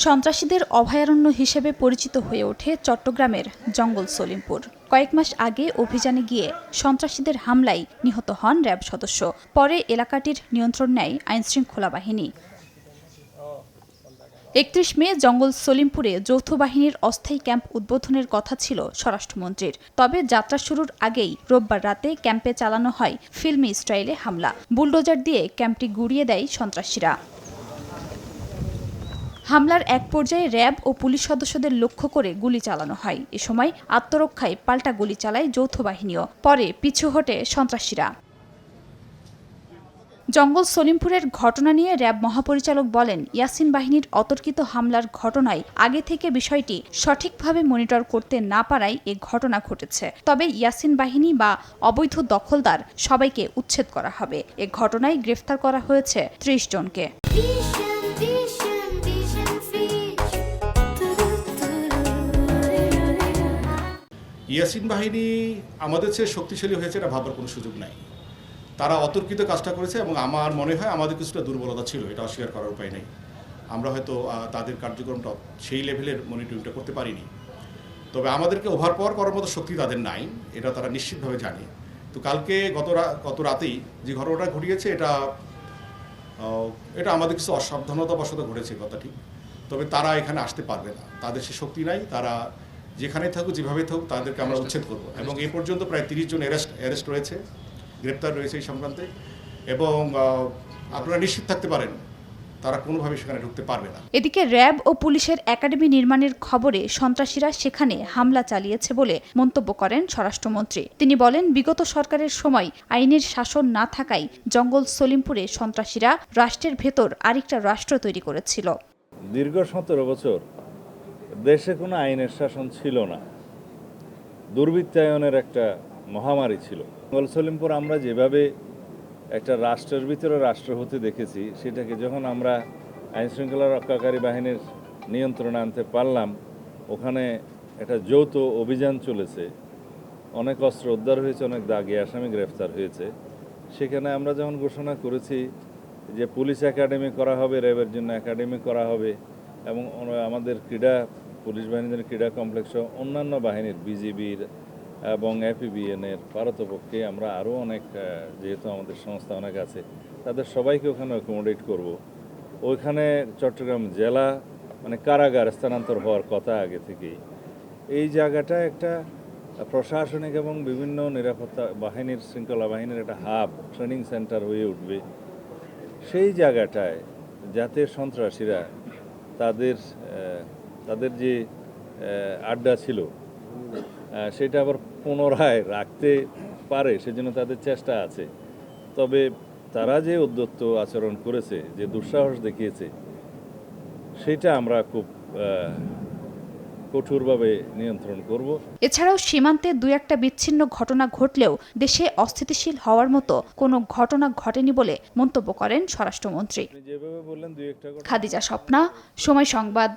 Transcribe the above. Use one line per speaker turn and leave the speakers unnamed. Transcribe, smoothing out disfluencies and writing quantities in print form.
সন্ত্রাসীদের অভয়ারণ্য হিসেবে পরিচিত হয়ে ওঠে চট্টগ্রামের জঙ্গল সলিমপুর। কয়েক মাস আগে অভিযানে গিয়ে সন্ত্রাসীদের হামলায় নিহত হন র্যাব সদস্য। পরে এলাকাটির নিয়ন্ত্রণ নেয় আইনশৃঙ্খলা বাহিনী। ৩১ মে জঙ্গল সলিমপুরে যৌথ বাহিনীর অস্থায়ী ক্যাম্প উদ্বোধনের কথা ছিল স্বরাষ্ট্রমন্ত্রীর। তবে যাত্রা শুরুর আগেই রোববার রাতে ক্যাম্পে চালানো হয় ফিল্মি স্টাইলে হামলা। বুলডোজার দিয়ে ক্যাম্পটি গুড়িয়ে দেয় সন্ত্রাসীরা। হামলার এক পর্যায়ে র্যাব ও পুলিশ সদস্যদের লক্ষ্য করে গুলি চালানো হয়। এ সময় আত্মরক্ষায় পাল্টা গুলি চালায় যৌথ বাহিনীও। পরে পিছু হটে সন্ত্রাসীরা। জঙ্গল সলিমপুরের ঘটনা নিয়ে র্যাব মহাপরিচালক বলেন, ইয়াসিন বাহিনীর অতর্কিত হামলার ঘটনায় আগে থেকে বিষয়টি সঠিকভাবে মনিটর করতে না পারায় এ ঘটনা ঘটেছে। তবে ইয়াসিন বাহিনী বা অবৈধ দখলদার সবাইকে উচ্ছেদ করা হবে। এ ঘটনায় গ্রেফতার করা হয়েছে ৩০ জনকে।
ইয়াসিন বাহিনী আমাদের চেয়ে শক্তিশালী হয়েছে এটা ভাবার কোনো সুযোগ নাই। তারা অতর্কিত কাজটা করেছে এবং আমার মনে হয় আমাদের কিছুটা দুর্বলতা ছিল, এটা অস্বীকার করার উপায় নেই। আমরা হয়তো তাদের কার্যক্রমটা সেই লেভেলের মনিটরিংটা করতে পারিনি। তবে আমাদেরকে ওভারপাওয়ার করার মতো শক্তি তাদের নাই, এটা তারা নিশ্চিতভাবে জানে। তো কালকে গত রাতেই যে ঘটনাটা ঘটিয়েছে এটা আমাদের কিছু অসাবধানতাবশত ঘটেছে, কথা ঠিক। তবে তারা এখানে আসতে পারবে না, তাদের সে শক্তি নাই। তারা যেখানেই থাকুক, যেভাবে থাকুক, তাদেরকে আমরা উচ্ছেদ করব। এবং এই পর্যন্ত প্রায় ৩০ জন অ্যারেস্ট রয়েছে, গ্রেপ্তার রয়েছে এই সংক্রান্তে। এবং আপনারা নিশ্চিত থাকতে পারেন তারা কোনোভাবে সেখানে ঢুকতে পারবে না।
এদিকে র্যাব ও পুলিশের একাডেমি নির্মাণের খবরে সন্ত্রাসীরা সেখানে হামলা চালিয়েছে বলে মন্তব্য করেন স্বরাষ্ট্রমন্ত্রী। তিনি বলেন, বিগত সরকারের সময় আইনের শাসন না থাকায় জঙ্গল সলিমপুরে সন্ত্রাসীরা রাষ্ট্রের ভেতর আরেকটা রাষ্ট্র তৈরি করেছিল।
দীর্ঘ ১৭ বছর দেশে কোনো আইনের শাসন ছিল না, দুর্বৃত্তায়নের একটা মহামারী ছিল। জঙ্গল সলিমপুর আমরা যেভাবে একটা রাষ্ট্রের ভিতরে রাষ্ট্র হতে দেখেছি, সেটাকে যখন আমরা আইনশৃঙ্খলা রক্ষাকারী বাহিনীর নিয়ন্ত্রণে আনতে পারলাম, ওখানে একটা যৌথ অভিযান চলেছে, অনেক অস্ত্র উদ্ধার হয়েছে, অনেক দাগি আসামি গ্রেফতার হয়েছে। সেখানে আমরা যখন ঘোষণা করেছি যে পুলিশ একাডেমি করা হবে, র্যাবের জন্য একাডেমি করা হবে, এবং আমাদের পুলিশ বাহিনীর ক্রীড়া কমপ্লেক্স অন্যান্য বাহিনীর বিজিবির এবং এপিবিএনের পারতপক্ষে আমরা আরও অনেক, যেহেতু আমাদের সংস্থা অনেক আছে, তাদের সবাইকে ওখানে অ্যাকোমোডেট করব। ওইখানে চট্টগ্রাম জেলা কারাগার স্থানান্তর হওয়ার কথা আগে থেকেই। এই জায়গাটা একটা প্রশাসনিক এবং বিভিন্ন নিরাপত্তা বাহিনীর, শৃঙ্খলা বাহিনীর একটা হাব, ট্রেনিং সেন্টার হয়ে উঠবে। সেই জায়গাটায় যাতে সন্ত্রাসীরা তাদের যে আড্ডা ছিল সেটা আবার পুনরায় রাখতে পারে, সেজন্য তাদের চেষ্টা আছে। তবে তারা যে উদ্যত আচরণ করেছে, যে দুঃসাহস দেখিয়েছে, সেটা আমরা খুব কঠোরভাবে নিয়ন্ত্রণ করব।
এছাড়াও সীমান্তে দুই একটা বিচ্ছিন্ন ঘটনা ঘটলেও দেশে অস্থিতিশীল হওয়ার মতো কোনো ঘটনা ঘটেনি বলে মন্তব্য করেন স্বরাষ্ট্রমন্ত্রী।
যেভাবে বললেন, দুই একটা
খাদিজা স্বপ্না, সময় সংবাদ।